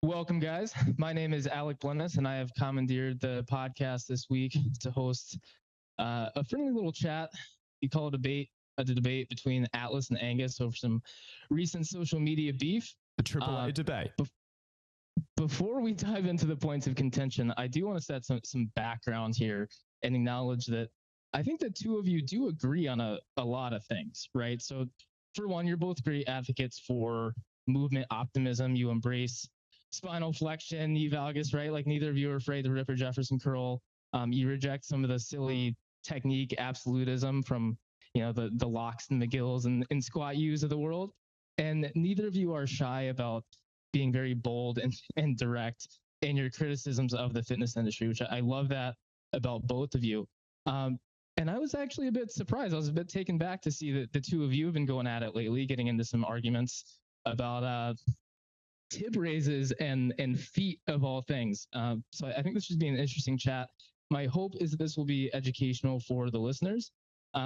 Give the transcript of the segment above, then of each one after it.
Welcome, guys. My name is Alec Blenis, and I have commandeered the podcast this week to host a friendly little chat. We call it a debate between Atlas and Angus over some recent social media beef. The AAA debate. Before we dive into the points of contention, I do want to set some background here and acknowledge that I think the two of you do agree on a lot of things, right? So, for one, you're both great advocates for movement optimism. You embrace spinal flexion, knee valgus, right? Like neither of you are afraid to rip a Jefferson curl. You reject some of the silly technique absolutism from the Locks and McGills and squat U's of the world, and neither of you are shy about being very bold and direct in your criticisms of the fitness industry, which I love that about both of you. And I was actually a bit surprised. I was a bit taken back to see that the two of you have been going at it lately, getting into some arguments about Tib raises and feet of all things. So I think this should be an interesting chat. My hope is that this will be educational for the listeners.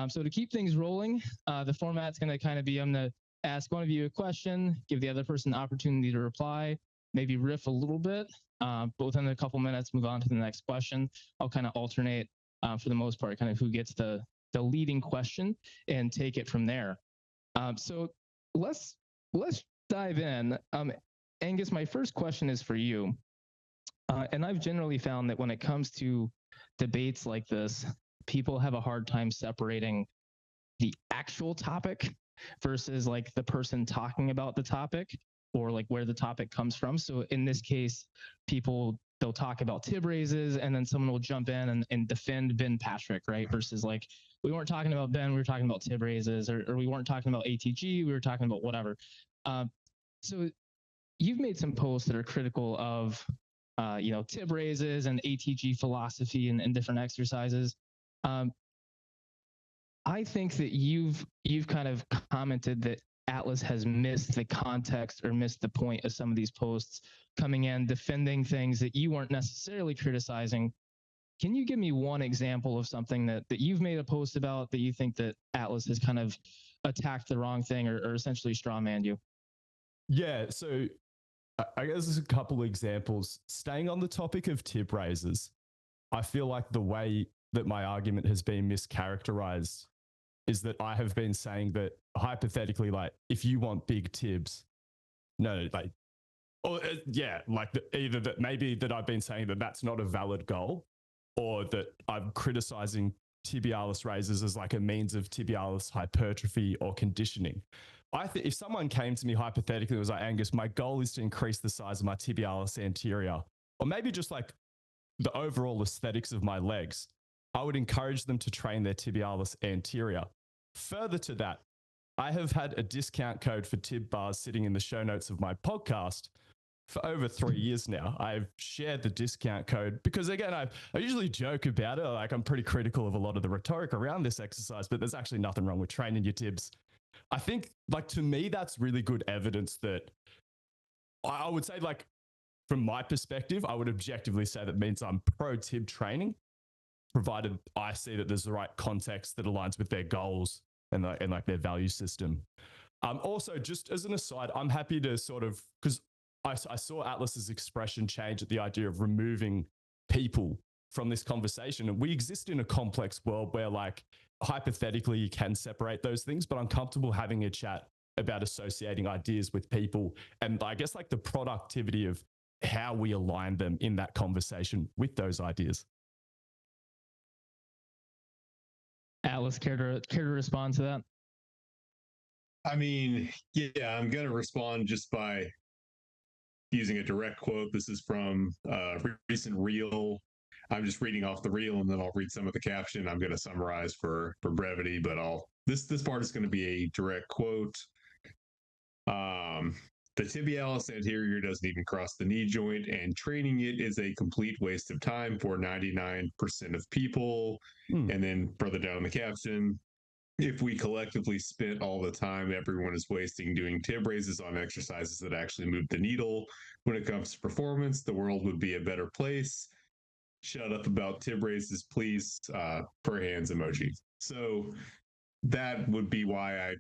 So to keep things rolling, the format's going to kind of be, I'm going to ask one of you a question, give the other person an opportunity to reply, maybe riff a little bit, but within a couple minutes, move on to the next question. I'll kind of alternate for the most part, kind of who gets the leading question and take it from there. So let's dive in. Angus, my first question is for you. And I've generally found that when it comes to debates like this, people have a hard time separating the actual topic versus like the person talking about the topic or like where the topic comes from. So in this case, they'll talk about Tib raises and then someone will jump in and defend Ben Patrick, right? Versus like, we weren't talking about Ben, we were talking about Tib raises, or we weren't talking about ATG, we were talking about whatever. So you've made some posts that are critical of, Tib raises and ATG philosophy and different exercises. I think that you've kind of commented that Atlas has missed the context or missed the point of some of these posts, coming in defending things that you weren't necessarily criticizing. Can you give me one example of something that you've made a post about that you think that Atlas has kind of attacked the wrong thing or essentially strawmanned you? Yeah, so I guess there's a couple of examples. Staying on the topic of Tib raises, I feel like the way that my argument has been mischaracterized is that I have been saying that hypothetically, like, if you want big Tibs, no, like, or either that maybe that I've been saying that that's not a valid goal, or that I'm criticizing tibialis raises as like a means of tibialis hypertrophy or conditioning. I think if someone came to me hypothetically and was like, Angus, my goal is to increase the size of my tibialis anterior, or maybe just like the overall aesthetics of my legs, I would encourage them to train their tibialis anterior. Further to that, I have had a discount code for Tib bars sitting in the show notes of my podcast for over 3 years now. I've shared the discount code because, again, I usually joke about it. Like, I'm pretty critical of a lot of the rhetoric around this exercise, but there's actually nothing wrong with training your Tibs. I think, like, to me, that's really good evidence that I would say, like, from my perspective, I would objectively say that means I'm pro Tib training, provided I see that there's the right context that aligns with their goals and like their value system. Also, just as an aside, I'm happy to sort of, because I saw Atlas's expression change at the idea of removing people from this conversation. And we exist in a complex world where, like, hypothetically you can separate those things, but I'm comfortable having a chat about associating ideas with people. And I guess like the productivity of how we align them in that conversation with those ideas. Atlas, care to respond to that? I mean, yeah, I'm going to respond just by using a direct quote. This is from a recent reel. I'm just reading off the reel and then I'll read some of the caption. I'm going to summarize for brevity, but this part is going to be a direct quote. The tibialis anterior doesn't even cross the knee joint, and training it is a complete waste of time for 99% of people. And then further down the caption, if we collectively spent all the time everyone is wasting doing Tib raises on exercises that actually move the needle when it comes to performance, the world would be a better place. Shut up about Tib raises, please. Per hands emoji. So that would be why I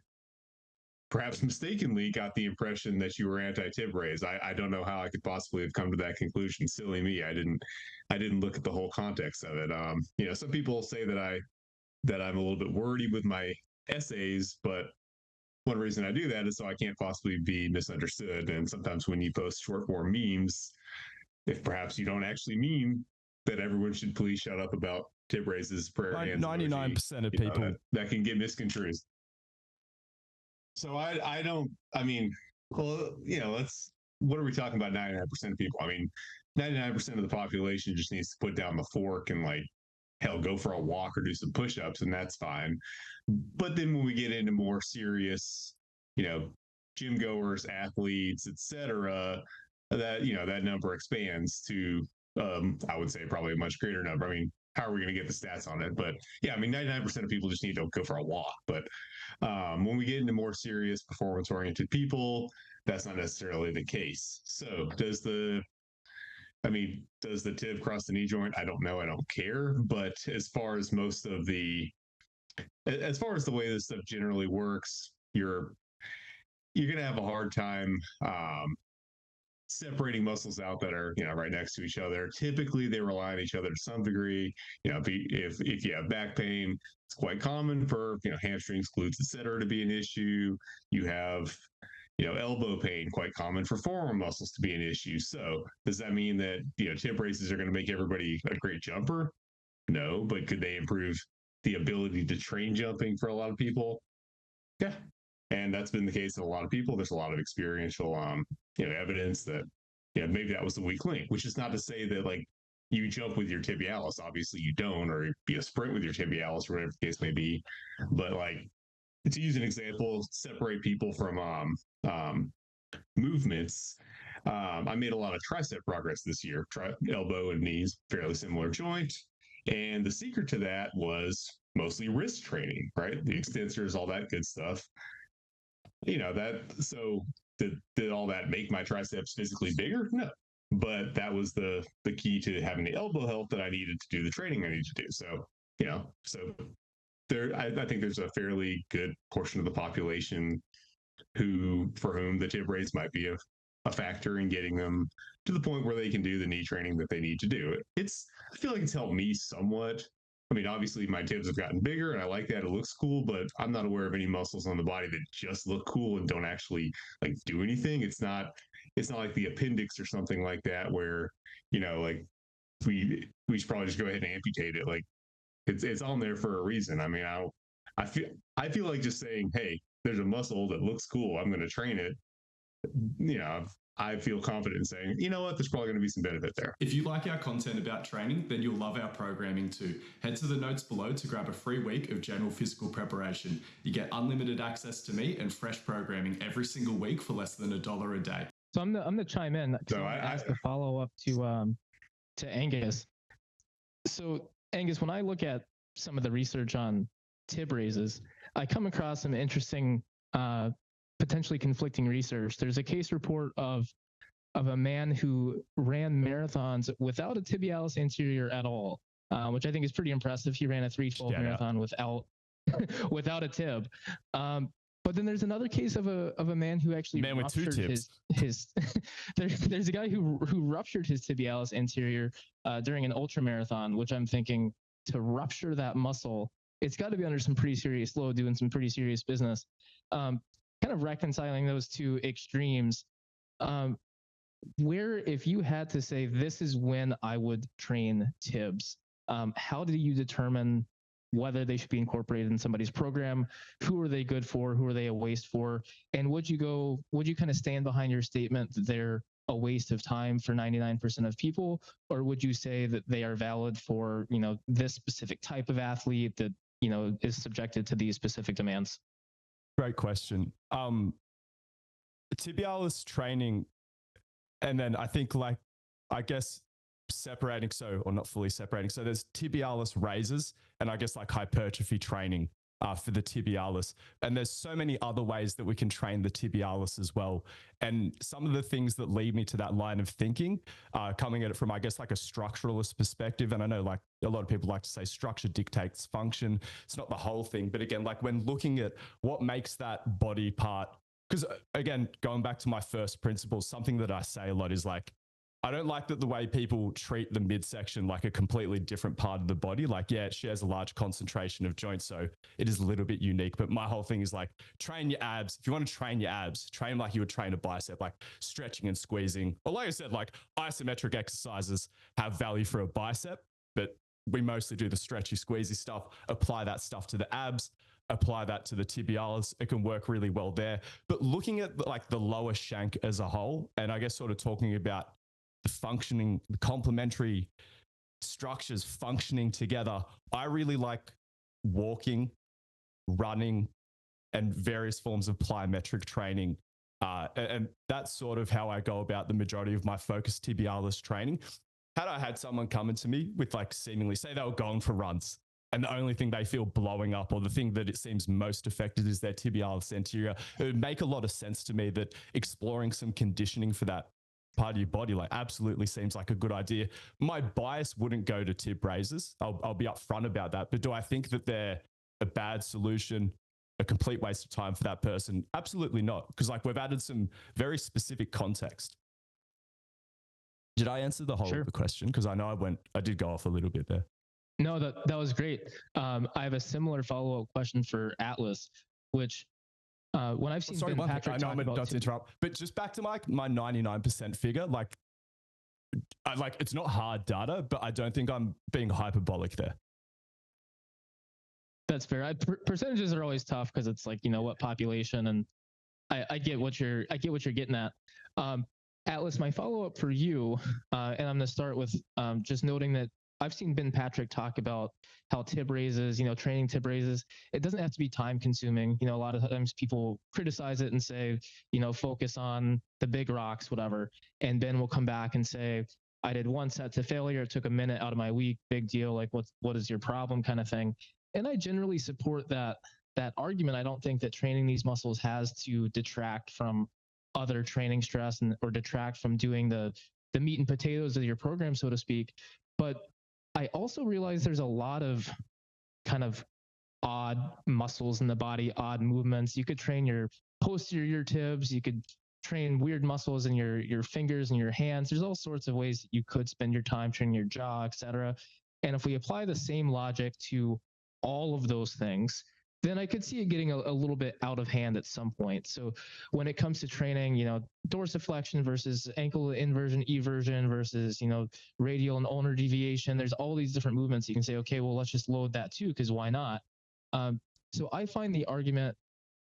perhaps mistakenly got the impression that you were anti-Tib raise. I don't know how I could possibly have come to that conclusion. Silly me. I didn't look at the whole context of it. Some people say that I'm a little bit wordy with my essays, but one reason I do that is so I can't possibly be misunderstood. And sometimes when you post short form memes, if perhaps you don't actually mean that everyone should please shut up about Tib raises, prayer hands, 99% of people that can get misconstrued. So I don't, what are we talking about? 99% of people. 99% of the population just needs to put down the fork and hell, go for a walk or do some push-ups, and that's fine. But then when we get into more serious, gym goers, athletes, etc., that number expands to, I would say probably a much greater number. How are we going to get the stats on it? But yeah, 99% of people just need to go for a walk. But when we get into more serious performance-oriented people, that's not necessarily the case. So does the tib cross the knee joint? I don't know. I don't care. But as far as the way this stuff generally works, you're going to have a hard time separating muscles out that are right next to each other. Typically, they rely on each other to some degree. If you have back pain, it's quite common for hamstrings, glutes, etc., to be an issue. You have elbow pain, quite common for forearm muscles to be an issue. So does that mean that tib raises are going to make everybody a great jumper? No, but could they improve the ability to train jumping for a lot of people? Yeah. And that's been the case in a lot of people. There's a lot of experiential, evidence that, maybe that was the weak link, which is not to say that you jump with your tibialis. Obviously you don't, or you sprint with your tibialis, or whatever the case may be. But to use an example, separate people from movements. I made a lot of tricep progress this year. Elbow and knees, fairly similar joint. And the secret to that was mostly wrist training, right? The extensors, all that good stuff. So did all that make my triceps physically bigger? No. But that was the key to having the elbow health that I needed to do the training I needed to do. So, I think there's a fairly good portion of the population for whom the tib raise might be a factor in getting them to the point where they can do the knee training that they need to do. I feel like it's helped me somewhat. Obviously my tibs have gotten bigger and I like that. It looks cool, but I'm not aware of any muscles on the body that just look cool and don't actually do anything. It's not like the appendix or something like that where, we should probably just go ahead and amputate it. It's on there for a reason. I feel like just saying, hey, there's a muscle that looks cool, I'm going to train it. I feel confident in saying, you know what, there's probably going to be some benefit there. If you like our content about training, then you'll love our programming too. Head to the notes below to grab a free week of general physical preparation. You get unlimited access to me and fresh programming every single week for less than $1 a day. So I'm the chime in. So I ask a follow up to Angus. So Angus, when I look at some of the research on tib raises, I come across some interesting, potentially conflicting research. There's a case report of a man who ran marathons without a tibialis anterior at all, which I think is pretty impressive. He ran a 3:12 marathon without a tib. But then there's another case of a man who actually ruptured his there's a guy who ruptured his tibialis anterior during an ultra marathon, which I'm thinking, to rupture that muscle, it's got to be under some pretty serious load, doing some pretty serious business. Kind of reconciling those two extremes, where if you had to say, this is when I would train tibs, how do you determine whether they should be incorporated in somebody's program? Who are they good for? Who are they a waste for? And would you kind of stand behind your statement that they're a waste of time for 99% of people? Or would you say that they are valid for, this specific type of athlete that, is subjected to these specific demands? Great question. Tibialis training, and then I think separating, or not fully separating. So there's tibialis raises and I guess hypertrophy training for the tibialis. And there's so many other ways that we can train the tibialis as well. And some of the things that lead me to that line of thinking, coming at it from, I guess, a structuralist perspective. And I know a lot of people like to say structure dictates function. It's not the whole thing. But again, when looking at what makes that body part because again, going back to my first principle, something that I say a lot is like, I don't like that the way people treat the midsection like a completely different part of the body. Like, yeah, it shares a large concentration of joints, so it is a little bit unique. But my whole thing is like, train your abs. If you want to train your abs, train like you would train a bicep, like stretching and squeezing. Or like I said, like isometric exercises have value for a bicep, but we mostly do the stretchy, squeezy stuff. Apply that stuff to the abs. Apply that to the tibialis. It can work really well there. But looking at like the lower shank as a whole, and I guess sort of talking about the functioning, the complementary structures functioning together, I really like walking, running, and various forms of plyometric training. And that's sort of how I go about the majority of my focused tibialis training. Had I had someone coming to me with like seemingly, say they were going for runs, and the only thing they feel blowing up, or the thing that it seems most affected, is their tibialis anterior, it would make a lot of sense to me that exploring some conditioning for that part of your body like absolutely seems like a good idea. My bias wouldn't go to Tib Raises. I'll be upfront about that. But do I think that they're a bad solution, a complete waste of time for that person? Absolutely not. Because like we've added some very specific context. Did I answer the whole of the question? Because I know I did go off a little bit there. No, that was great. I have a similar follow-up question for Atlas, which when I've seen Ben Patrick talk about, not to interrupt, but just back to my 99% figure, like it's not hard data, but I don't think I'm being hyperbolic there. That's fair. Percentages are always tough because it's like, you know, what population, and I get what you're getting at. Atlas, my follow-up for you, and I'm going to start with just noting that I've seen Ben Patrick talk about how Tib Raises, you know, training Tib Raises, it doesn't have to be time consuming. You know, a lot of times people criticize it and say, you know, focus on the big rocks, whatever. And Ben will come back and say, I did one set to failure. It took a minute out of my week. Big deal. Like, what is your problem, kind of thing. And I generally support that argument. I don't think that training these muscles has to detract from other training stress or detract from doing the meat and potatoes of your program, so to speak. But I also realize there's a lot of kind of odd muscles in the body, odd movements. You could train your posterior tibs. You could train weird muscles in your fingers and your hands. There's all sorts of ways that you could spend your time training your jaw, etc. And if we apply the same logic to all of those things, then I could see it getting a little bit out of hand at some point. So when it comes to training, you know, dorsiflexion versus ankle inversion, eversion versus, you know, radial and ulnar deviation, there's all these different movements. You can say, okay, well, let's just load that too, because why not? So I find the argument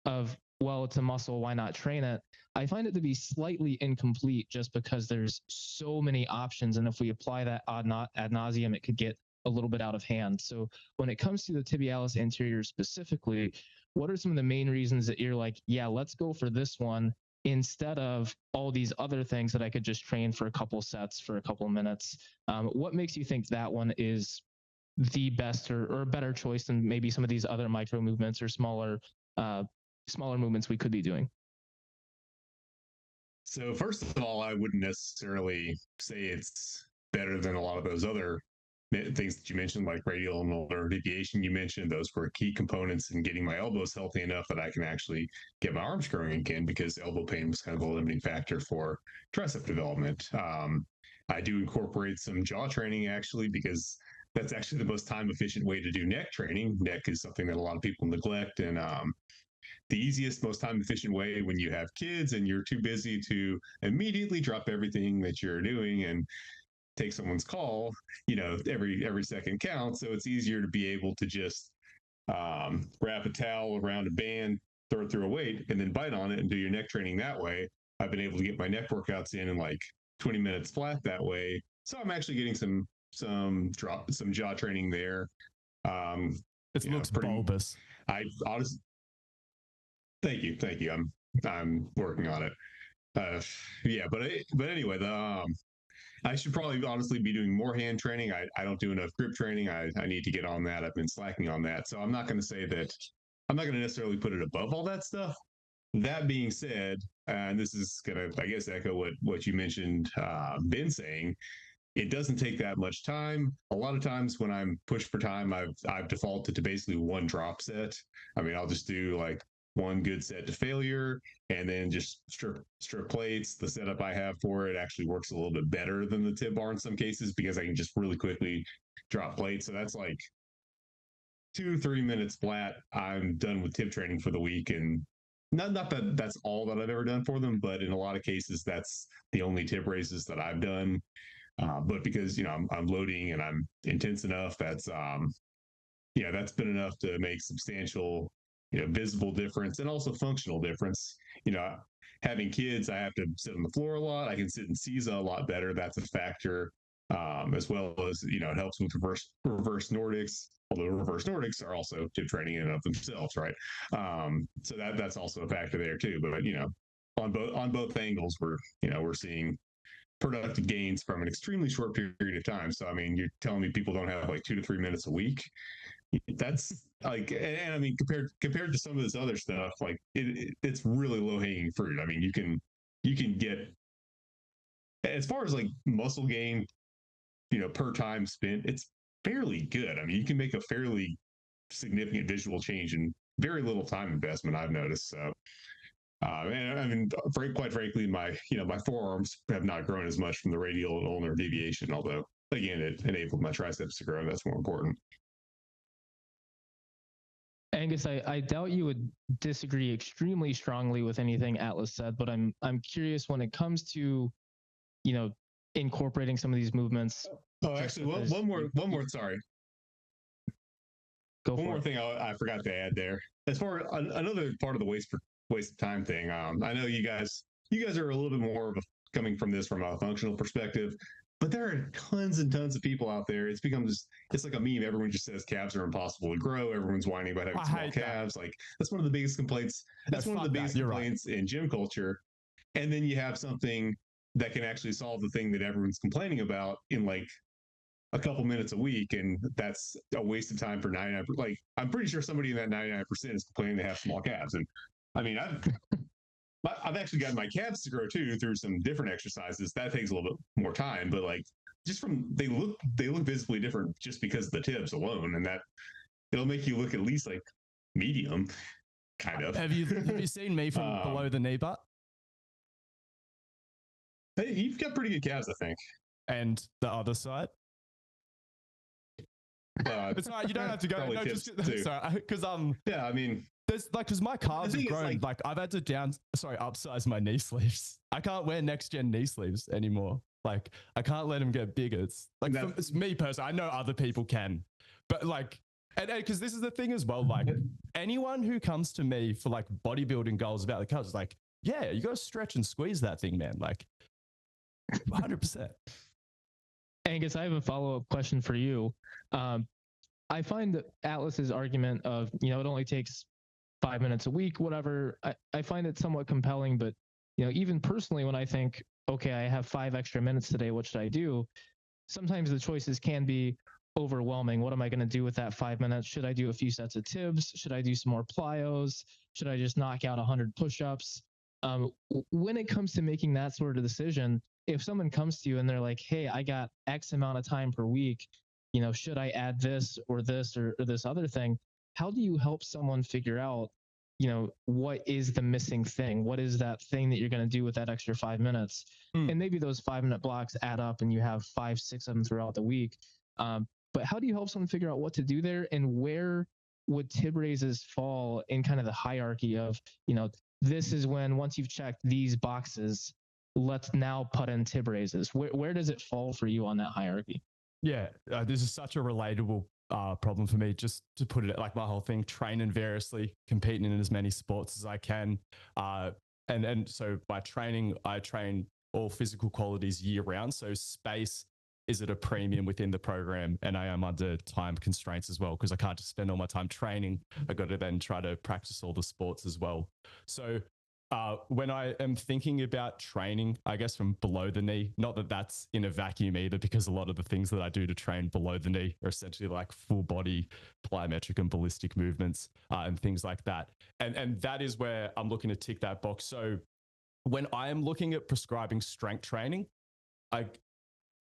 of, well, it's a muscle, why not train it? I find it to be slightly incomplete just because there's so many options. And if we apply that ad nauseum, it could get a little bit out of hand. So when it comes to the tibialis anterior specifically, what are some of the main reasons that you're like, yeah, let's go for this one instead of all these other things that I could just train for a couple sets for a couple minutes? What makes you think that one is the best or a better choice than maybe some of these other micro movements or smaller movements we could be doing? So first of all, I wouldn't necessarily say it's better than a lot of those other things that you mentioned, like radial and ulnar deviation. You mentioned those were key components in getting my elbows healthy enough that I can actually get my arms growing again, because elbow pain was kind of a limiting factor for tricep development. I do incorporate some jaw training actually, because that's actually the most time efficient way to do neck training. Neck is something that a lot of people neglect, and the easiest, most time efficient way when you have kids and you're too busy to immediately drop everything that you're doing and take someone's call, you know, every second counts. So it's easier to be able to just wrap a towel around a band, throw it through a weight, and then bite on it and do your neck training that way. I've been able to get my neck workouts in like 20 minutes flat that way. So I'm actually getting some jaw training there. It looks bulbous. I honestly, thank you. I'm working on it. Yeah, but anyway, I should probably honestly be doing more hand training. I don't do enough grip training. I need to get on that. I've been slacking on that. So I'm not going to say that, I'm not going to necessarily put it above all that stuff. That being said, and this is going to, I guess, echo what you mentioned, Ben saying, it doesn't take that much time. A lot of times when I'm pushed for time, I've defaulted to basically one drop set. I mean, I'll just do like one good set to failure, and then just strip plates. The setup I have for it actually works a little bit better than the Tib bar in some cases because I can just really quickly drop plates. So that's like 2-3 minutes flat. I'm done with Tib training for the week. And not that that's all that I've ever done for them, but in a lot of cases, that's the only Tib raises that I've done. But because, I'm loading and I'm intense enough, that's been enough to make substantial, visible difference and also functional difference. Having kids, I have to sit on the floor a lot. I can sit in CISA a lot better. That's a factor, as well as, it helps with reverse Nordics, although reverse Nordics are also Tib training in and of themselves, right? So that's also a factor there too. But, on both angles, we're seeing productive gains from an extremely short period of time. So, I mean, you're telling me people don't have like 2 to 3 minutes a week. That's like, and I mean, compared to some of this other stuff, like it's really low hanging fruit. I mean, you can get, as far as like muscle gain, per time spent, it's fairly good. I mean, you can make a fairly significant visual change in very little time investment, I've noticed. So, and I mean, quite frankly, my forearms have not grown as much from the radial and ulnar deviation, although again, it enabled my triceps to grow. That's more important. Angus, I doubt you would disagree extremely strongly with anything Atlas said, but I'm curious when it comes to, incorporating some of these movements. Oh, actually, one more. Sorry. One more thing I forgot to add there. As far as another part of the waste of time thing, I know you guys are a little bit more of coming from this from a functional perspective, but there are tons and tons of people out there. It's like a meme. Everyone just says calves are impossible to grow. Everyone's whining about having small calves. Like that's one of the biggest complaints. That's one of the biggest complaints in gym culture. And then you have something that can actually solve the thing that everyone's complaining about in like a couple minutes a week, and that's a waste of time for 99%. Like I'm pretty sure somebody in that 99% is complaining they have small calves. And I mean, I've actually gotten my calves to grow too through some different exercises. That takes a little bit more time, but like just they look visibly different just because of the Tibs alone, and that it'll make you look at least like medium, kind of. Have you seen me from below the knee butt? Hey, you've got pretty good calves, I think. And the other side? It's all right, you don't have to go. No, just sorry, because yeah, I mean, there's like because my calves have grown. Like I've had to upsize my knee sleeves. I can't wear next gen knee sleeves anymore. Like I can't let them get bigger. It's like it's me personally. I know other people can, but like, and because this is the thing as well. Like anyone who comes to me for like bodybuilding goals about the calves is like, yeah, you got to stretch and squeeze that thing, man. Like 100%. Angus, I have a follow-up question for you. I find that Atlas's argument of, it only takes 5 minutes a week, whatever, I find it somewhat compelling, but, even personally, when I think, okay, I have 5 extra minutes today, what should I do? Sometimes the choices can be overwhelming. What am I going to do with that 5 minutes? Should I do a few sets of Tibs? Should I do some more plyos? Should I just knock out 100 push-ups? When it comes to making that sort of decision, if someone comes to you and they're like, hey, I got X amount of time per week, should I add this or this or this other thing? How do you help someone figure out, what is the missing thing? What is that thing that you're going to do with that extra 5 minutes? And maybe those 5-minute blocks add up and you have 5, 6 of them throughout the week. But how do you help someone figure out what to do there, and where would Tib raises fall in kind of the hierarchy of, this is when once you've checked these boxes, let's now put in Tib raises. Where does it fall for you on that hierarchy? Yeah, this is such a relatable problem for me. Just to put it like my whole thing, training variously, competing in as many sports as I can. And so by training, I train all physical qualities year round. So space is at a premium within the program, and I am under time constraints as well because I can't just spend all my time training. I got to then try to practice all the sports as well. So when I am thinking about training, I guess from below the knee, not that that's in a vacuum either, because a lot of the things that I do to train below the knee are essentially like full body plyometric and ballistic movements and things like that. And that is where I'm looking to tick that box. So when I am looking at prescribing strength training,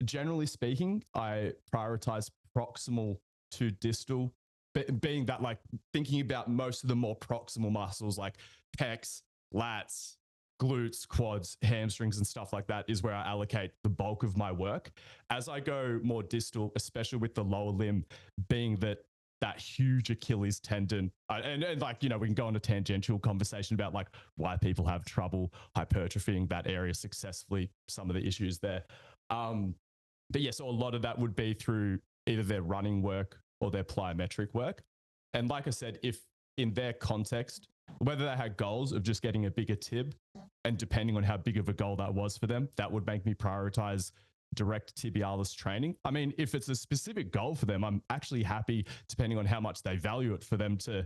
generally speaking, I prioritize proximal to distal being that, like, thinking about most of the more proximal muscles like pecs, lats, glutes, quads, hamstrings, and stuff like that is where I allocate the bulk of my work. As I go more distal, especially with the lower limb, being that huge Achilles tendon, and like, you know, we can go on a tangential conversation about like why people have trouble hypertrophying that area successfully, some of the issues there. But yeah, so a lot of that would be through either their running work or their plyometric work. And like I said, if in their context, whether they had goals of just getting a bigger tib, and depending on how big of a goal that was for them, that would make me prioritize direct tibialis training. I mean, if it's a specific goal for them, I'm actually happy, depending on how much they value it, for them to,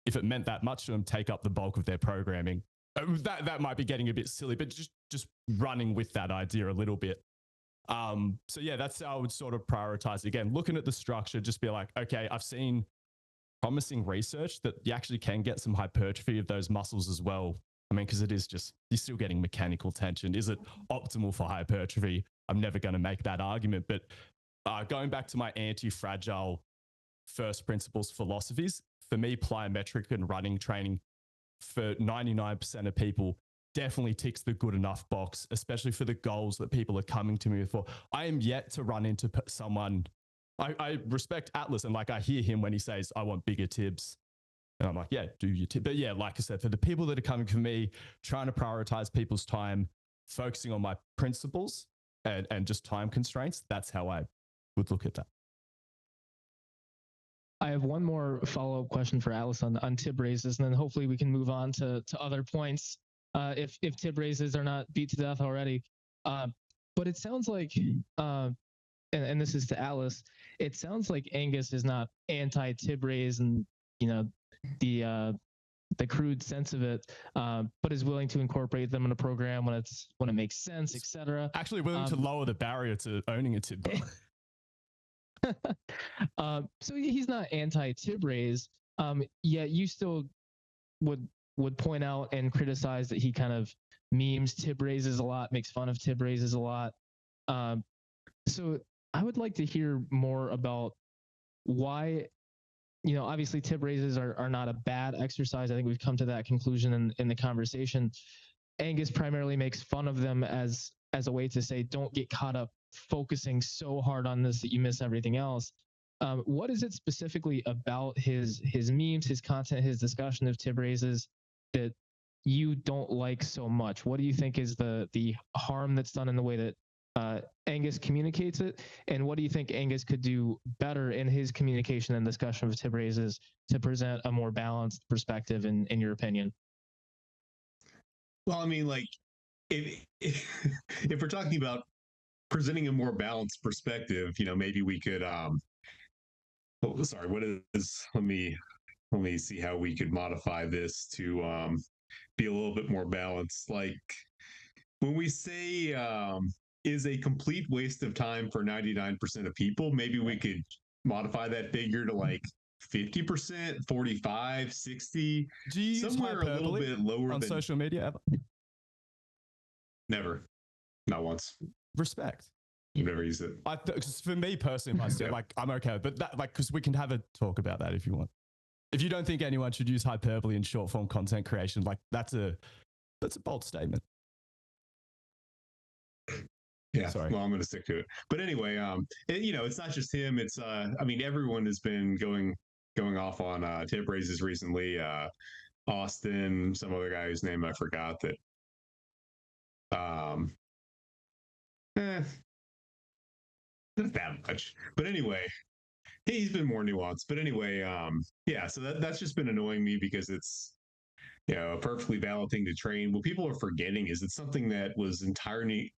if it meant that much to them, take up the bulk of their programming. That might be getting a bit silly, but just running with that idea a little bit. So yeah, that's how I would sort of prioritize. Again, looking at the structure, just be like, okay, I've seen promising research that you actually can get some hypertrophy of those muscles as well. I mean, because it is just, you're still getting mechanical tension. Is it optimal for hypertrophy? I'm never going to make that argument. But going back to my anti-fragile first principles philosophies, for me, plyometric and running training for 99% of people definitely ticks the good enough box, especially for the goals that people are coming to me for. I am yet to run into someone. I respect Atlas, and like I hear him when he says, I want bigger tibs. And I'm like, yeah, do your tib. But yeah, like I said, for the people that are coming for me, trying to prioritize people's time, focusing on my principles and just time constraints, that's how I would look at that. I have one more follow-up question for Atlas on Tib raises, and then hopefully we can move on to other points if Tib raises are not beat to death already. But it sounds like, and this is to Atlas, it sounds like Angus is not anti-Tib raise and, you know, the crude sense of it, but is willing to incorporate them in a program when it makes sense, etc. Actually willing to lower the barrier to owning a tib. So he's not anti-Tib raise, yet you still would point out and criticize that he kind of memes Tib raises a lot, makes fun of Tib raises a lot. So I would like to hear more about why, you know, obviously Tib raises are not a bad exercise. I think we've come to that conclusion in the conversation. Angus primarily makes fun of them as a way to say, don't get caught up focusing so hard on this that you miss everything else. What is it specifically about his memes, his content, his discussion of Tib raises that you don't like so much? What do you think is the harm that's done in the way that Angus communicates it, and what do you think Angus could do better in his communication and discussion of Tib raises to present a more balanced perspective in your opinion? Well, I mean, like, if we're talking about presenting a more balanced perspective, you know, maybe we could what is let me see how we could modify this to be a little bit more balanced. Like, when we say is a complete waste of time for 99% of people, maybe we could modify that figure to like 50%, 45, 60, do you somewhere a little bit lower on than social media ever? Never, not once. Respect. I've never used it. For me personally, myself, like, I'm okay, but that, like, because we can have a talk about that if you want. If you don't think anyone should use hyperbole in short form content creation, like, that's a bold statement. Yeah, sorry. Well, I'm going to stick to it. But anyway, you know, it's not just him. It's I mean, everyone has been going off on Tib raises recently. Austin, some other guy whose name I forgot, that not that much. But anyway, he's been more nuanced. But anyway, yeah, so that's just been annoying me, because it's, you know, a perfectly valid thing to train. What people are forgetting is it's something that was entirely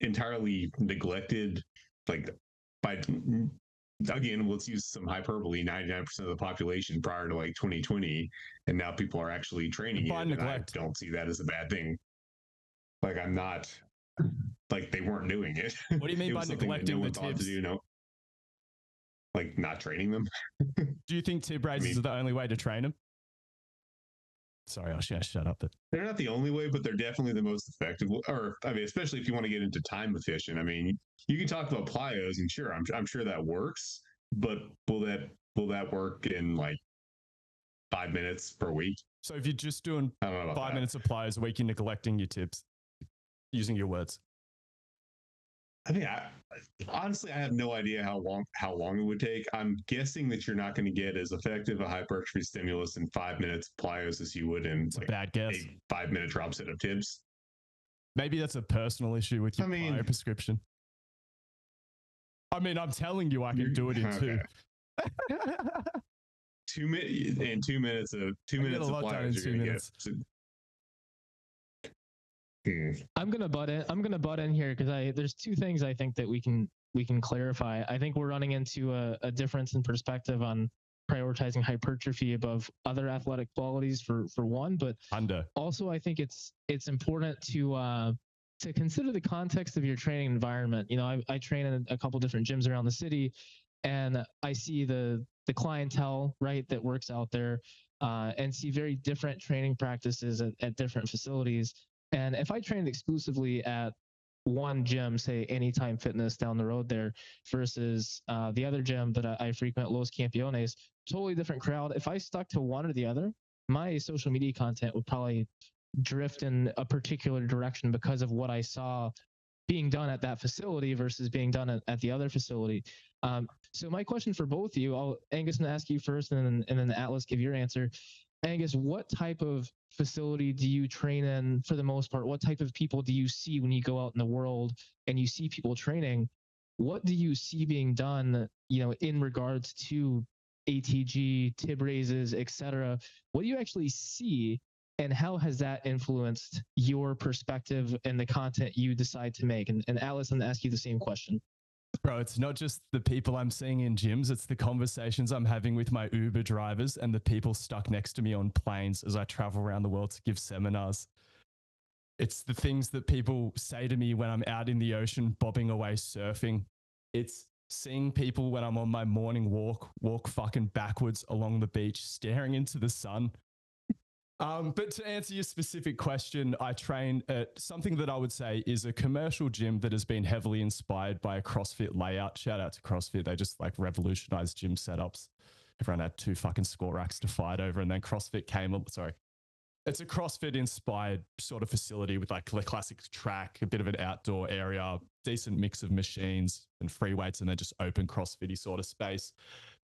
neglected, like, by, again, let's use some hyperbole, 99% of the population prior to like 2020, and now people are actually training By it. neglect. And I don't see that as a bad thing. Like, I'm not, like, they weren't doing it. What do you mean by neglecting the tibs? Like, not training them. Do you think Tib raises are the only way to train them? Sorry, I'll shut up. They're not the only way, but they're definitely the most effective. Or, I mean, especially if you want to get into time efficient. I mean, you can talk about plyos, and sure, I'm sure that works, but will that work in, like, 5 minutes per week. So if you're just doing I don't know about 5 that. minutes of plyos a week, you're neglecting your tips, using your words. I mean, honestly, I have no idea how long it would take. I'm guessing that you're not going to get as effective a hypertrophy stimulus in 5 minutes plyos as you would in It's a bad guess. a 5 minute drop set of Tibs. Maybe that's a personal issue with your plyo prescription. I mean, I'm telling you, I can do it in okay. 2. 2 minutes and 2 minutes of 2 minutes of plyos. You're going to get. I'm gonna butt in here because there's two things I think that we can clarify. I think we're running into a difference in perspective on prioritizing hypertrophy above other athletic qualities for one, but also I think it's important to consider the context of your training environment. You know, I train in a couple different gyms around the city, and I see the clientele, right, that works out there, and see very different training practices at different facilities. And if I trained exclusively at one gym, say Anytime Fitness down the road there, versus the other gym that I frequent, Los Campeones, totally different crowd. If I stuck to one or the other, my social media content would probably drift in a particular direction because of what I saw being done at that facility versus being done at the other facility. So my question for both of you, Angus, I'm going to ask you first, and then Atlas, give your answer. Angus, what type of facility do you train in for the most part? What type of people do you see when you go out in the world and you see people training? What do you see being done, you know, in regards to ATG, Tib Raises, etc.? What do you actually see, and how has that influenced your perspective and the content you decide to make? And Alice, I'm going to ask you the same question. Bro, it's not just the people I'm seeing in gyms, it's the conversations I'm having with my Uber drivers and the people stuck next to me on planes as I travel around the world to give seminars. It's the things that people say to me when I'm out in the ocean bobbing away surfing. It's seeing people when I'm on my morning walk fucking backwards along the beach, staring into the sun. But to answer your specific question, I train at something that I would say is a commercial gym that has been heavily inspired by a CrossFit layout. Shout out to CrossFit. They just like revolutionized gym setups. Everyone had 2 fucking score racks to fight over, and then CrossFit came. It's a CrossFit inspired sort of facility with like the classic track, a bit of an outdoor area, decent mix of machines and free weights, and then just open CrossFit-y sort of space.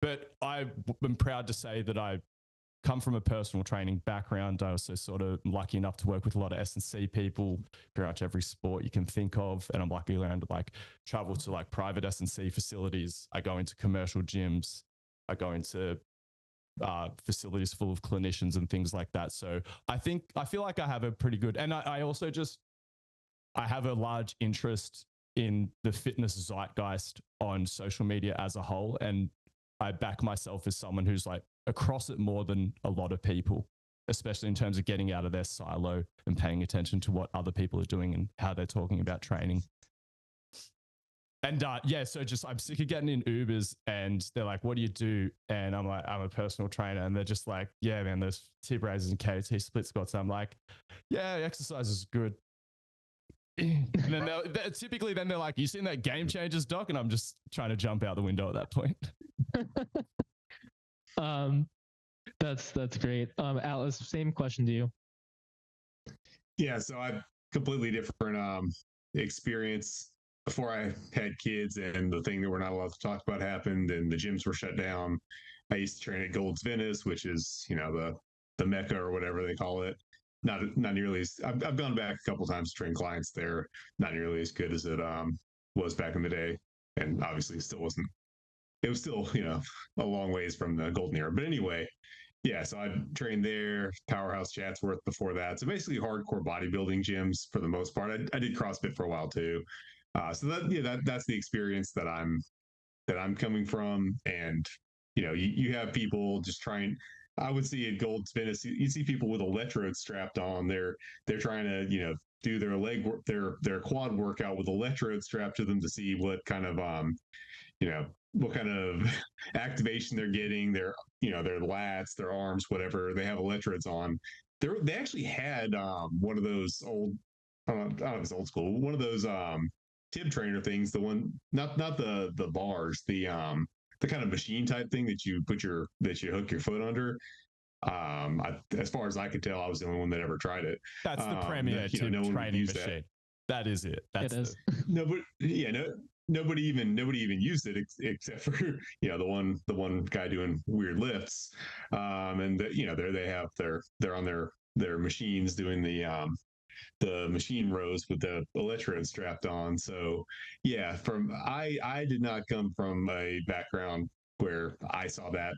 But I'm proud to say that I come from a personal training background. I also sort of lucky enough to work with a lot of S&C people, pretty much every sport you can think of. And I'm lucky around to like travel to like private S&C facilities. I go into commercial gyms. I go into facilities full of clinicians and things like that. So I feel like I have a pretty good, and I also I have a large interest in the fitness zeitgeist on social media as a whole. And I back myself as someone who's like across it more than a lot of people, especially in terms of getting out of their silo and paying attention to what other people are doing and how they're talking about training. And so just I'm sick of getting in Ubers and they're like, what do you do? And I'm like, I'm a personal trainer. And they're just like, yeah, man, there's Tib Raises and KT split squats. I'm like, yeah, exercise is good. And then typically they're like, you seen that Game Changers doc? And I'm just trying to jump out the window at that point. That's great. Atlas, same question to you. Yeah, so I completely different experience. Before I had kids and the thing that we're not allowed to talk about happened and the gyms were shut down, I used to train at Gold's Venice, which is, you know, the Mecca or whatever they call it. Not nearly as I've gone back a couple times to train clients there. Not nearly as good as it was back in the day, and obviously it still wasn't. It was still, you know, a long ways from the golden era. But anyway, yeah. So I trained there, Powerhouse Chatsworth before that. So basically hardcore bodybuilding gyms for the most part. I did CrossFit for a while too. So that's the experience that I'm coming from. And you know, you have people just trying. I would see at Gold's Venice, you see people with electrodes strapped on. They're trying to, you know, do their leg work, their quad workout with electrodes strapped to them to see what kind of you know, what kind of activation they're getting. Their, you know, their lats, their arms, whatever. They have electrodes on. They actually had one of those old, I don't know if it's old school, one of those Tib trainer things, the one not the bars, the kind of machine type thing that you hook your foot under. As far as I could tell, I was the only one that ever tried it. That's the premier Tib training machine. That is it. That's it is. Nobody, nobody even used it except for the one guy doing weird lifts, and there they have they're on their machines doing the machine rows with the electrode strapped on. So yeah, I did not come from a background where I saw that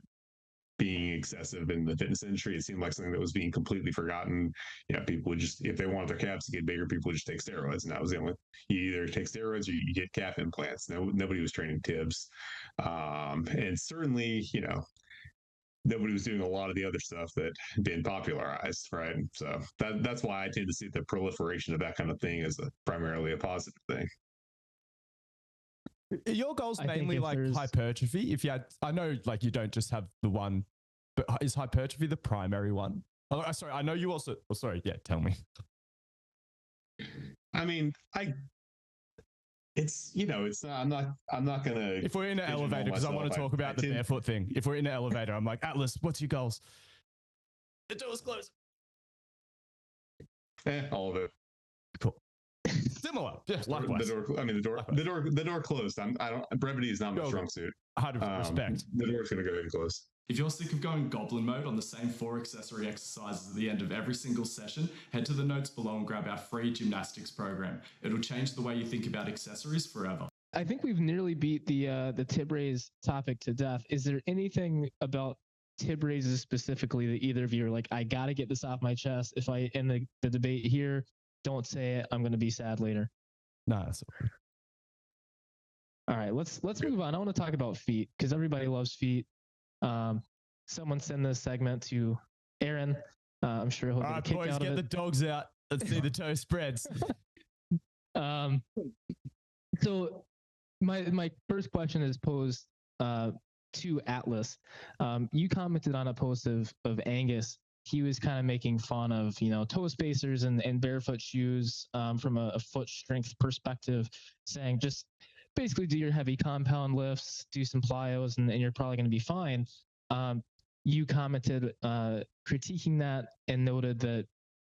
being excessive in the fitness industry. It seemed like something that was being completely forgotten. People would just, if they wanted their calves to get bigger, people would just take steroids, and that was the only. You either take steroids or you get calf implants. Nobody was training Tibs, and certainly, nobody was doing a lot of the other stuff that had been popularized, right? So that's why I tend to see the proliferation of that kind of thing as primarily a positive thing. Are your goals mainly like hypertrophy? If you had, I know like you don't just have the one, but is hypertrophy the primary one? Oh, sorry, I know you also. Oh, sorry, yeah, tell me. I mean, it's not. I'm not gonna. If we're in an elevator, because I want to talk about the barefoot thing. If we're in an elevator, I'm like, Atlas, what's your goals? The door's closed. All of it. Cool. Similar, yeah, likewise. The door closed. Brevity is not my strong suit. 100% respect. The door's gonna go in close. If you're sick of going goblin mode on the same 4 accessory exercises at the end of every single session, head to the notes below and grab our free gymnastics program. It'll change the way you think about accessories forever. I think we've nearly beat the Tib raise topic to death. Is there anything about Tib raises specifically that either of you are like, I got to get this off my chest? If I end the debate here, don't say it. I'm going to be sad later. No, that's okay. All right, let's move on. I want to talk about feet because everybody loves feet. Someone send this segment to Aaron. I'm sure he'll get a kick out of it. All right, boys, get the dogs out. Let's see the toe spreads. So my first question is posed to Atlas. You commented on a post of Angus. He was kind of making fun of toe spacers and barefoot shoes from a foot strength perspective, saying just basically do your heavy compound lifts, do some plyos, and you're probably going to be fine. You commented critiquing that and noted that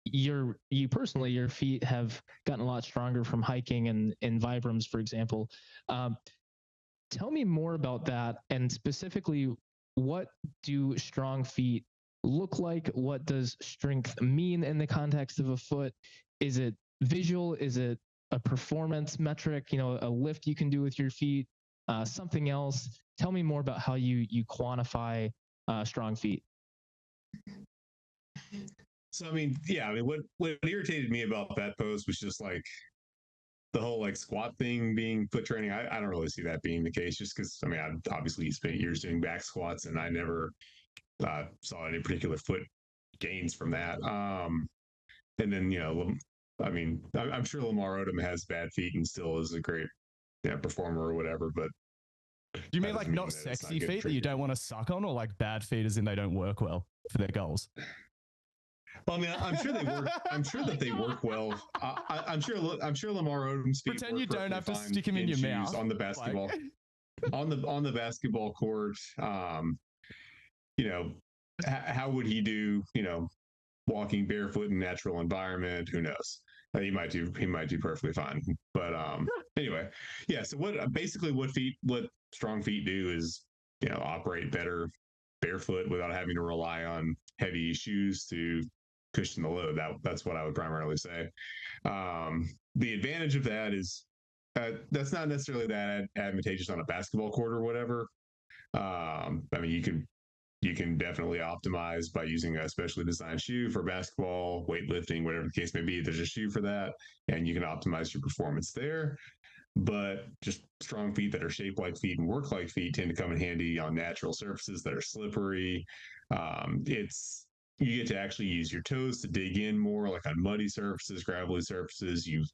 you personally, your feet have gotten a lot stronger from hiking and Vibrams, for example. Tell me more about that, and specifically, what do strong feet look like? What does strength mean in the context of a foot? Is it visual? Is it a performance metric, a lift you can do with your feet, something else? Tell me more about how you quantify strong feet. So, what irritated me about that post was just like the whole like squat thing being foot training. I don't really see that being the case, just because I obviously spent years doing back squats and I never saw any particular foot gains from that. And then, I'm sure Lamar Odom has bad feet and still is a great performer or whatever, but do you mean like not sexy feet that you don't want to suck on, or like bad feet as in they don't work well for their goals? Well, I'm sure they work. I'm sure that they work well. I'm sure Lamar Odom's feet. Pretend you don't have to stick him in your mouth on the basketball on the basketball court. How would he do? Walking barefoot in natural environment. Who knows? He might do perfectly fine. But anyway, yeah. So what strong feet do is operate better barefoot without having to rely on heavy shoes to cushion the load. That's what I would primarily say. The advantage of that is that's not necessarily that advantageous on a basketball court or whatever. You can definitely optimize by using a specially designed shoe for basketball, weightlifting, whatever the case may be. There's a shoe for that, and you can optimize your performance there. But just strong feet that are shaped like feet and work like feet tend to come in handy on natural surfaces that are slippery. You get to actually use your toes to dig in more, like on muddy surfaces, gravelly surfaces. You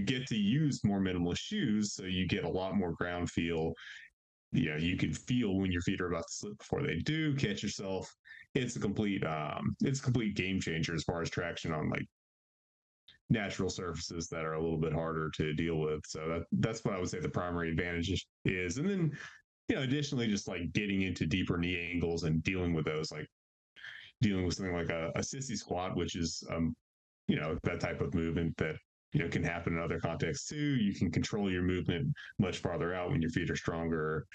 get to use more minimal shoes, so you get a lot more ground feel. You can feel when your feet are about to slip before they do. Catch yourself. It's a complete game changer as far as traction on like natural surfaces that are a little bit harder to deal with. So that's what I would say the primary advantage is. And then additionally, just like getting into deeper knee angles and dealing with those, like dealing with something like a sissy squat, which is, that type of movement that, can happen in other contexts too. You can control your movement much farther out when your feet are stronger.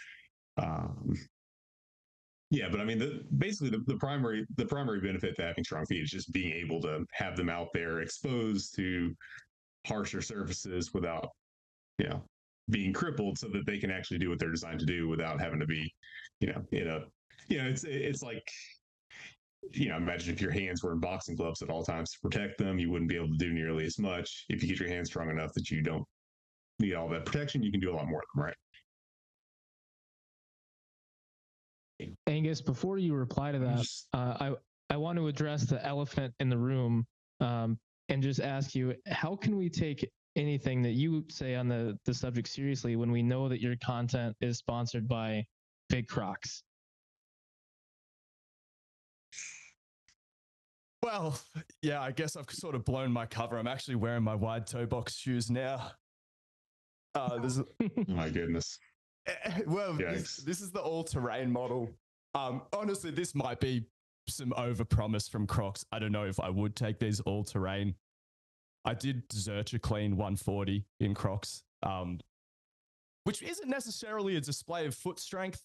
Yeah, but I mean, basically the primary benefit to having strong feet is just being able to have them out there exposed to harsher surfaces without, being crippled, so that they can actually do what they're designed to do without having to be, it's like, imagine if your hands were in boxing gloves at all times to protect them, you wouldn't be able to do nearly as much. If you get your hands strong enough that you don't need all that protection, you can do a lot more of them, right? Angus, before you reply to that, I want to address the elephant in the room, and just ask you, how can we take anything that you say on the subject seriously when we know that your content is sponsored by Big Crocs? Well, yeah, I guess I've sort of blown my cover. I'm actually wearing my wide toe box shoes now. Oh my goodness. Well, this is the all-terrain model. Honestly, this might be some overpromise from Crocs. I don't know if I would take these all-terrain. I did Zercher Clean 140 in Crocs, which isn't necessarily a display of foot strength.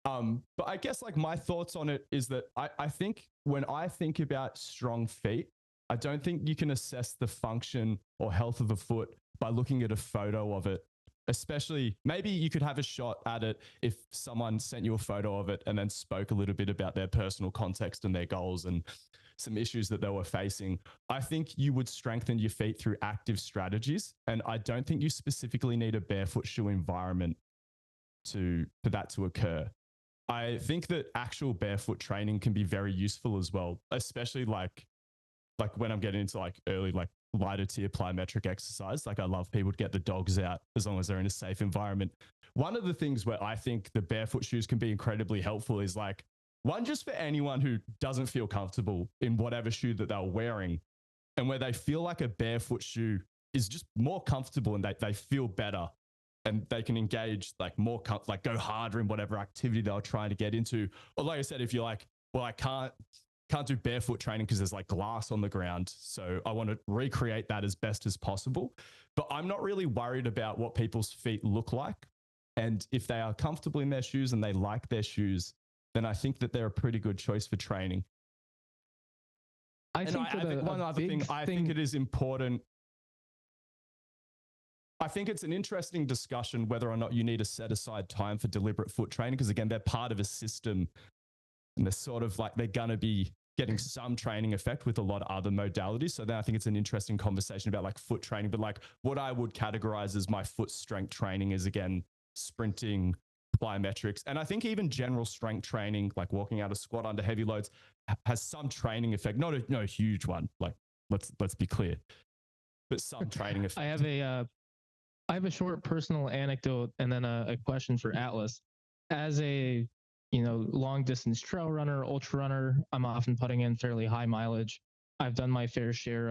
But I guess like my thoughts on it is that I think when I think about strong feet, I don't think you can assess the function or health of a foot by looking at a photo of it. Especially, maybe you could have a shot at it if someone sent you a photo of it and then spoke a little bit about their personal context and their goals and some issues that they were facing. I think you would strengthen your feet through active strategies. And I don't think you specifically need a barefoot shoe environment for that to occur. I think that actual barefoot training can be very useful as well, especially like when I'm getting into like early, like lighter tier plyometric exercise. Like I love people to get the dogs out as long as they're in a safe environment. One of the things where I think the barefoot shoes can be incredibly helpful is like, one, just for anyone who doesn't feel comfortable in whatever shoe that they're wearing, and where they feel like a barefoot shoe is just more comfortable and they feel better and they can engage like more, like go harder in whatever activity they're trying to get into. Or like I said, if you're like, well, I can't do barefoot training because there's like glass on the ground, so I want to recreate that as best as possible. But I'm not really worried about what people's feet look like. And if they are comfortable in their shoes and they like their shoes, then I think that they're a pretty good choice for training. I think one other thing, I think it is important. I think it's an interesting discussion whether or not you need to set aside time for deliberate foot training, because again, they're part of a system and they're sort of like, they're going to be getting some training effect with a lot of other modalities. So then I think it's an interesting conversation about like foot training, but like what I would categorize as my foot strength training is, again, sprinting, plyometrics. And I think even general strength training, like walking out a squat under heavy loads, has some training effect. Not a huge one. Like let's be clear, but some training effect. I have a short personal anecdote and then a question for Atlas. As a long distance trail runner, ultra runner, I'm often putting in fairly high mileage. I've done my fair share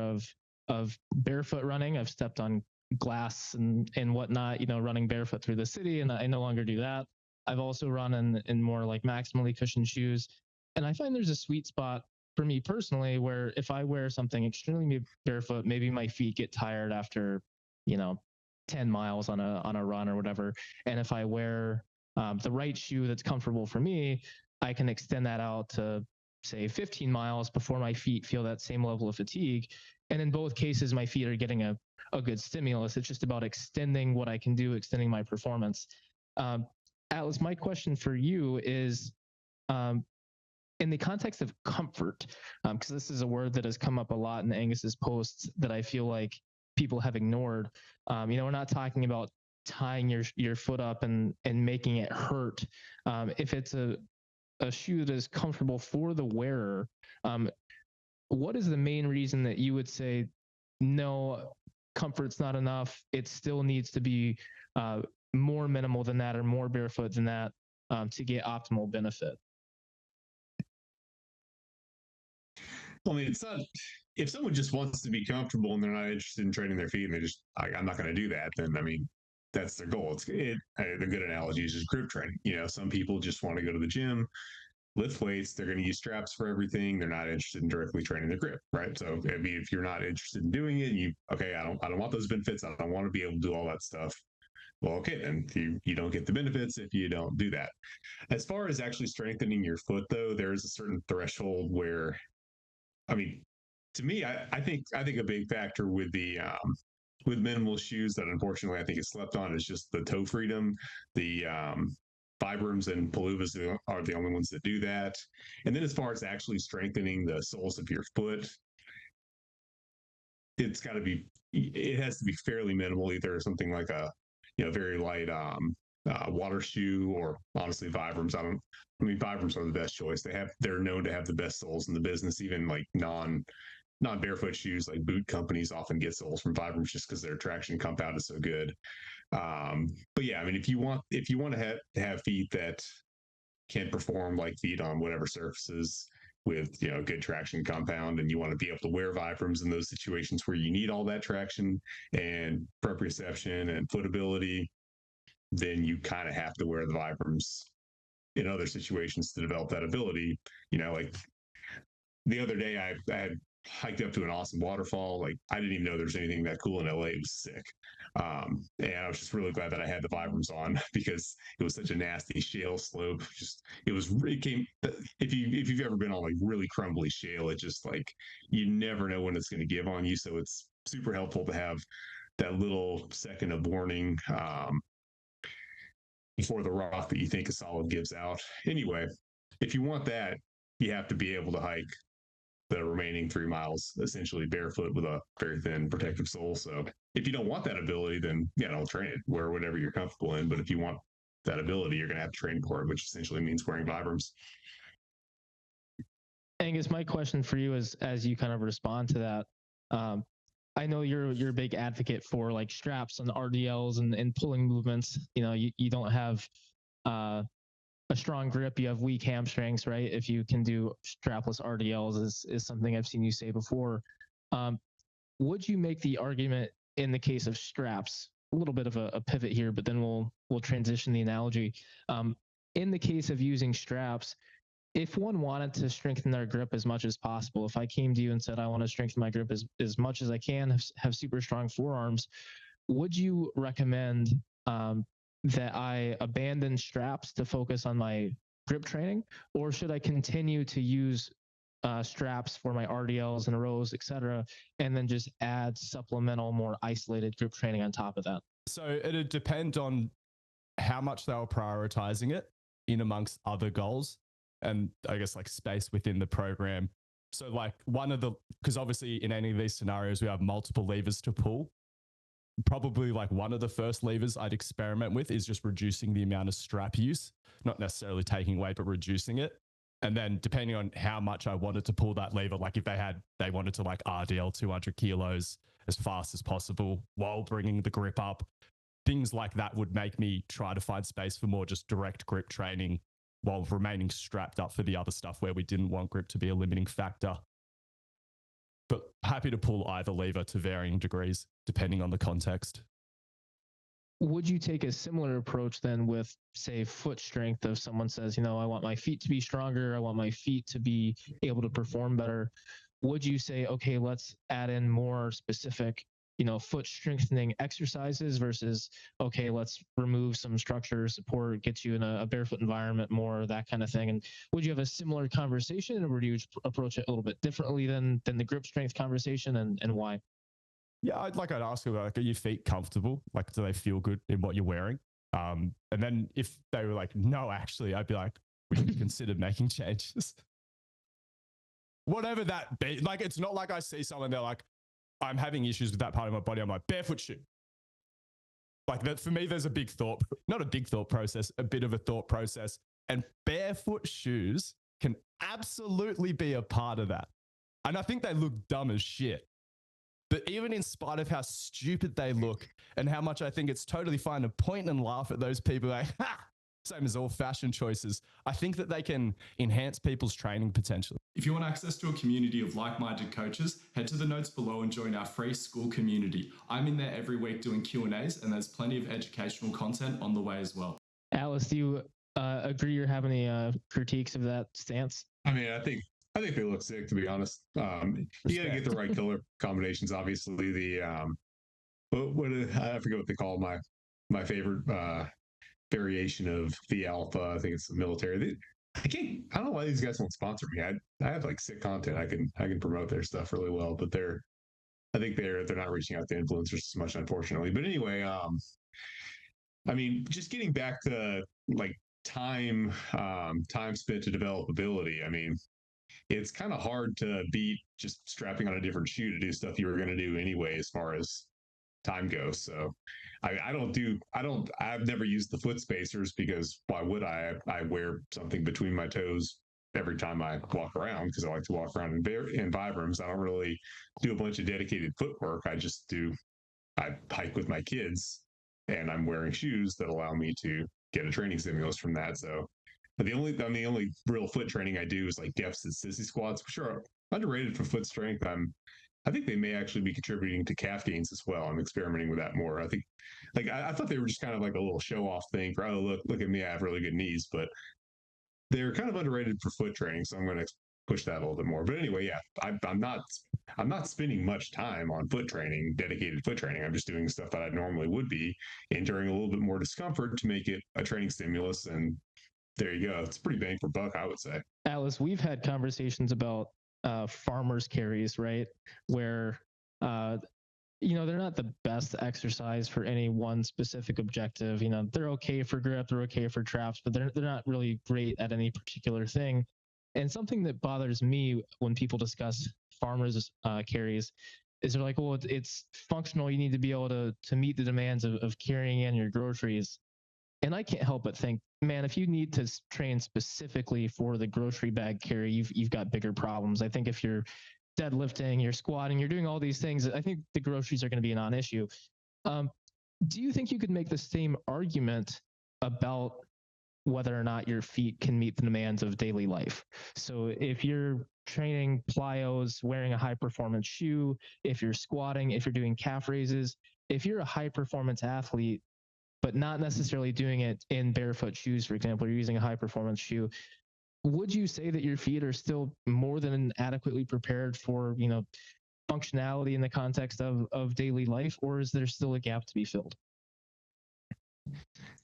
of barefoot running. I've stepped on glass and whatnot, running barefoot through the city, and I no longer do that. I've also run in more like maximally cushioned shoes. And I find there's a sweet spot for me personally where if I wear something extremely barefoot, maybe my feet get tired after, 10 miles on a run or whatever. And if I wear the right shoe that's comfortable for me, I can extend that out to say 15 miles before my feet feel that same level of fatigue. And in both cases, my feet are getting a good stimulus. It's just about extending what I can do, extending my performance. Atlas, my question for you is, in the context of comfort, because this is a word that has come up a lot in Angus's posts that I feel like people have ignored. We're not talking about tying your foot up and making it hurt. If it's a shoe that is comfortable for the wearer, what is the main reason that you would say, no, comfort's not enough, it still needs to be more minimal than that or more barefoot than that to get optimal benefit? I mean, it's not, if someone just wants to be comfortable and they're not interested in training their feet and I'm not going to do that, then I mean, that's their goal. The good analogy is just grip training. You know, some people just want to go to the gym, lift weights. They're going to use straps for everything. They're not interested in directly training their grip, right? So I mean, if you're not interested in doing it, I don't want those benefits. I don't want to be able to do all that stuff. Well, okay, then you don't get the benefits if you don't do that. As far as actually strengthening your foot, though, there is a certain threshold where, I mean, to me, I think a big factor with the with minimal shoes that unfortunately I think is slept on is just the toe freedom. The Vibrams and Paluvas are the only ones that do that. And then as far as actually strengthening the soles of your foot, it has to be fairly minimal, either something like a very light water shoe, or honestly Vibrams. Vibrams are the best choice. They're known to have the best soles in the business. Even like non barefoot shoes, like boot companies often get soles from Vibrams just because their traction compound is so good. But yeah, I mean, if you want to have feet that can perform like feet on whatever surfaces with good traction compound, and you want to be able to wear Vibrams in those situations where you need all that traction and proprioception and footability, then you kind of have to wear the Vibrams in other situations to develop that ability. Like the other day, I had hiked up to an awesome waterfall. Like, I didn't even know there was anything that cool in LA. It was sick. And I was just really glad that I had the Vibrams on, because it was such a nasty shale slope. If you've ever been on like really crumbly shale, it just like, you never know when it's going to give on you. So it's super helpful to have that little second of warning before the rock that you think is solid gives out. Anyway, if you want that, you have to be able to hike the remaining 3 miles essentially barefoot with a very thin protective sole. So if you don't want that ability, then don't train it. Wear whatever you're comfortable in. But if you want that ability, you're going to have to train for it, which essentially means wearing Vibrams. Angus, my question for you is, as you kind of respond to that, I know you're a big advocate for like straps and RDLs and pulling movements. You don't have a strong grip, you have weak hamstrings, right? If you can do strapless RDLs is something I've seen you say before. Would you make the argument in the case of straps, a little bit of a pivot here, but then we'll transition the analogy. In the case of using straps, if one wanted to strengthen their grip as much as possible, if I came to you and said, I want to strengthen my grip as much as I can, have super strong forearms, would you recommend that I abandon straps to focus on my grip training, or should I continue to use straps for my RDLs and rows, etc., and then just add supplemental, more isolated grip training on top of that? So it'd depend on how much they were prioritizing it in amongst other goals, and I guess like space within the program. So like because obviously in any of these scenarios, we have multiple levers to pull. Probably like one of the first levers I'd experiment with is just reducing the amount of strap use, not necessarily taking away, but reducing it. And then depending on how much I wanted to pull that lever, like if they wanted to like RDL 200 kilos as fast as possible while bringing the grip up, things like that would make me try to find space for more just direct grip training while remaining strapped up for the other stuff where we didn't want grip to be a limiting factor. But happy to pull either lever to varying degrees, depending on the context. Would you take a similar approach then with, say, foot strength? If someone says, I want my feet to be stronger, I want my feet to be able to perform better, would you say, okay, let's add in more specific, foot strengthening exercises versus, okay, let's remove some structure support, get you in a barefoot environment more, that kind of thing? And would you have a similar conversation, or would you approach it a little bit differently than the grip strength conversation, and why? Yeah, I'd ask about, like, are your feet comfortable? Like, do they feel good in what you're wearing? And then if they were like, no, actually, I'd be like, we should consider making changes. Whatever that be. Like, it's not like I see someone, they're like, I'm having issues with that part of my body. I'm like, barefoot shoe. Like, that for me, there's a bit of a thought process. And barefoot shoes can absolutely be a part of that. And I think they look dumb as shit. But even in spite of how stupid they look and how much I think it's totally fine to point and laugh at those people like, ha! Same as all fashion choices, I think that they can enhance people's training potentially. If you want access to a community of like-minded coaches, head to the notes below and join our free school community. I'm in there every week doing Q&As, and there's plenty of educational content on the way as well. Alice, do you agree or have any critiques of that stance? I mean, I think they look sick, to be honest. You got to get the right color combinations. Obviously, the I forget what they call my favorite variation of the alpha. I think it's the military. I don't know why these guys won't sponsor me. I have like sick content. I can promote their stuff really well, but I think they're not reaching out to influencers as much, unfortunately. But anyway, I mean, just getting back to like time spent to develop ability. I mean, it's kind of hard to beat just strapping on a different shoe to do stuff you were going to do anyway, as far as time goes. So I've never used the foot spacers, because why would I wear something between my toes every time I walk around, because I like to walk around in Vibrams. I don't really do a bunch of dedicated footwork. I hike with my kids, and I'm wearing shoes that allow me to get a training stimulus from that. So the only real foot training I do is like deficit sissy squats, which are underrated for foot strength. I think they may actually be contributing to calf gains as well. I'm experimenting with that more. I think, like, I thought they were just kind of like a little show off thing for, oh, look at me, I have really good knees, but they're kind of underrated for foot training. So I'm going to push that a little bit more. But anyway, yeah, I'm not spending much time on foot training, dedicated foot training. I'm just doing stuff that I normally would be, enduring a little bit more discomfort to make it a training stimulus. And there you go. It's pretty bang for buck, I would say. Alice, we've had conversations about farmers carries, right? Where, they're not the best exercise for any one specific objective. They're okay for grip, they're okay for traps, but they're not really great at any particular thing. And something that bothers me when people discuss farmers carries is they're like, well, it's functional. You need to be able to meet the demands of carrying in your groceries. And I can't help but think, man, if you need to train specifically for the grocery bag carry, you've got bigger problems. I think if you're deadlifting, you're squatting, you're doing all these things, I think the groceries are going to be a non-issue. Do you think you could make the same argument about whether or not your feet can meet the demands of daily life? So if you're training plyos, wearing a high performance shoe, if you're squatting, if you're doing calf raises, if you're a high performance athlete, but not necessarily doing it in barefoot shoes, for example, you're using a high performance shoe, would you say that your feet are still more than adequately prepared for, functionality in the context of daily life, or is there still a gap to be filled?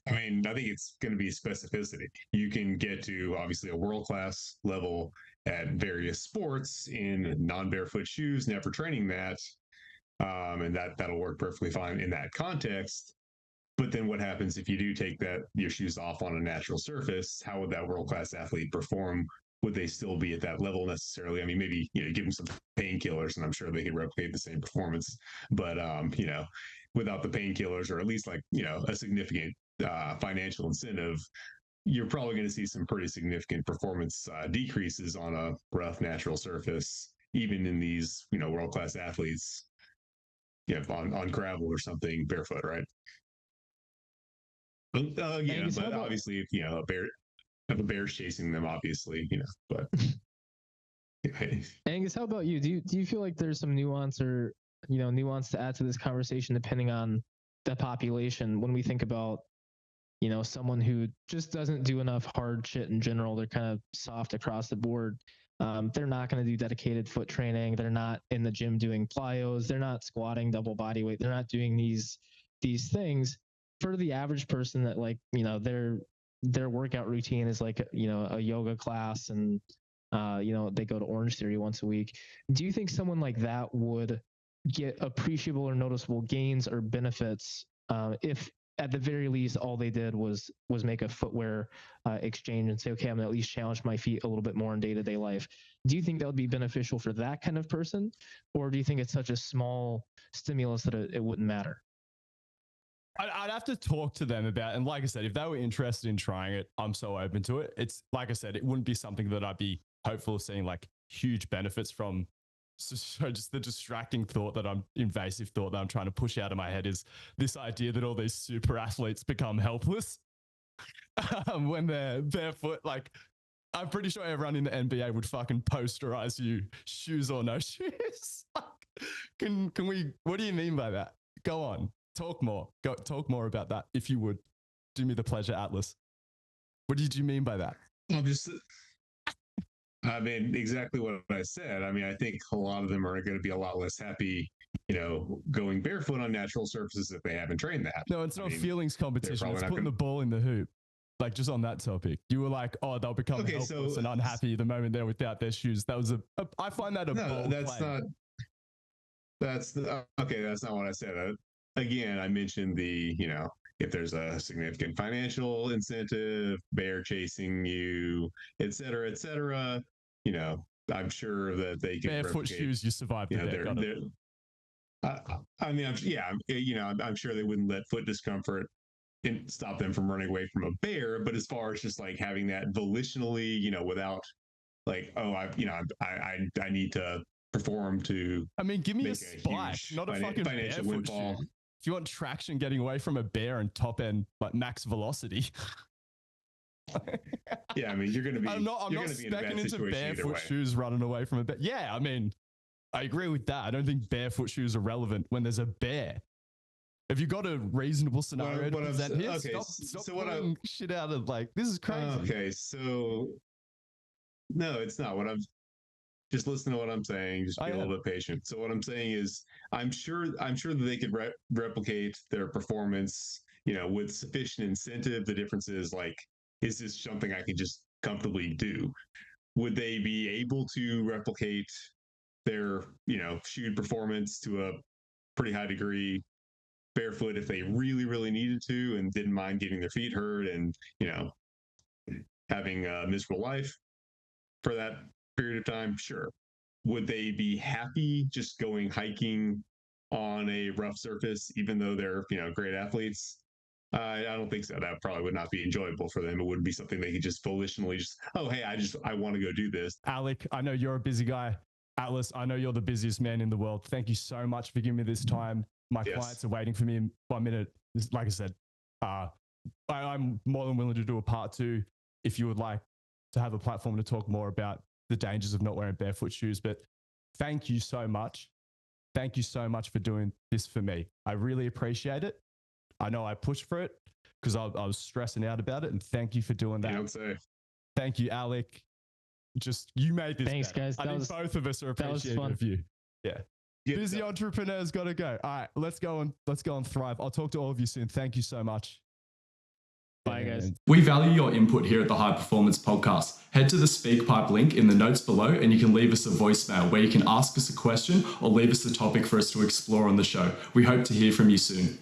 I mean, I think it's going to be specificity. You can get to obviously a world-class level at various sports in non-barefoot shoes, never training that. And that'll work perfectly fine in that context. But then what happens if you do take your shoes off on a natural surface? How would that world-class athlete perform? Would they still be at that level necessarily? I mean, maybe, give them some painkillers and I'm sure they could replicate the same performance. But, without the painkillers, or at least like, a significant financial incentive, you're probably going to see some pretty significant performance decreases on a rough natural surface, even in these, world-class athletes, on gravel or something barefoot, right? But obviously, if a bear's chasing them, obviously, but. Angus, how about you? Do you feel like there's some nuance to add to this conversation depending on the population when we think about, someone who just doesn't do enough hard shit in general? They're kind of soft across the board. They're not going to do dedicated foot training. They're not in the gym doing plyos. They're not squatting double body weight. They're not doing these things. For the average person that their workout routine is like, a yoga class and, they go to Orange Theory once a week. Do you think someone like that would get appreciable or noticeable gains or benefits if at the very least all they did was make a footwear exchange and say, okay, I'm going to at least challenge my feet a little bit more in day-to-day life? Do you think that would be beneficial for that kind of person? Or do you think it's such a small stimulus that it wouldn't matter? I'd have to talk to them about, and like I said, if they were interested in trying it, I'm so open to it. It's like I said, it wouldn't be something that I'd be hopeful of seeing like huge benefits from. So just the distracting thought invasive thought that I'm trying to push out of my head is this idea that all these super athletes become helpless when they're barefoot. Like, I'm pretty sure everyone in the NBA would fucking posterize you, shoes or no shoes. Can we? What do you mean by that? Go on, talk more. Talk more about that, if you would. Do me the pleasure, Atlas. What did you mean by that? I mean, exactly what I said. I mean, I think a lot of them are going to be a lot less happy, going barefoot on natural surfaces if they haven't trained that. No, it's not a feelings competition. It's putting the ball in the hoop. Like, just on that topic, you were like, "Oh, they'll become helpless and unhappy the moment they're without their shoes." That was I find that a bold claim. That's not what I said. Again, I mentioned if there's a significant financial incentive, bear chasing you, et cetera, I'm sure that they can barefoot shoes. You survived the bear. I mean, I'm sure they wouldn't let foot discomfort and stop them from running away from a bear. But as far as just like having that volitionally, without like, I need to perform to. I mean, give me a spike, not a fucking financial windfall. Shoe. If you want traction getting away from a bear and top end, like max velocity. Yeah, I mean, you're going to be. I'm not specking into barefoot shoes running away from a bear. Yeah, I mean, I agree with that. I don't think barefoot shoes are relevant when there's a bear. Have you got a reasonable scenario to present here? Okay, stop pulling shit out of like, this is crazy. Okay, so no, it's not. Just listen to what I'm saying. Just be a little bit patient. So what I'm saying is, I'm sure that they could replicate their performance, with sufficient incentive. The difference is like, is this something I could just comfortably do? Would they be able to replicate their, shoe performance to a pretty high degree barefoot if they really, really needed to and didn't mind getting their feet hurt and, having a miserable life for that period of time? Sure. Would they be happy just going hiking on a rough surface, even though they're, great athletes? I don't think so. That probably would not be enjoyable for them. It wouldn't be something they could just volitionally I want to go do this. Alec, I know you're a busy guy. Atlas, I know you're the busiest man in the world. Thank you so much for giving me this time. My clients are waiting for me in 1 minute. Like I said, I'm more than willing to do a part 2 if you would like to have a platform to talk more about the dangers of not wearing barefoot shoes. But thank you so much. Thank you so much for doing this for me. I really appreciate it. I know I pushed for it because I was stressing out about it. And thank you for doing that. I don't say. Thank you, Alec. You made this. Thanks, better. guys. I think both of us are appreciative of you. Yeah. Busy entrepreneurs got to go. All right, let's go and thrive. I'll talk to all of you soon. Thank you so much. Bye, guys. We value your input here at the High Performance Podcast. Head to the SpeakPipe link in the notes below and you can leave us a voicemail where you can ask us a question or leave us a topic for us to explore on the show. We hope to hear from you soon.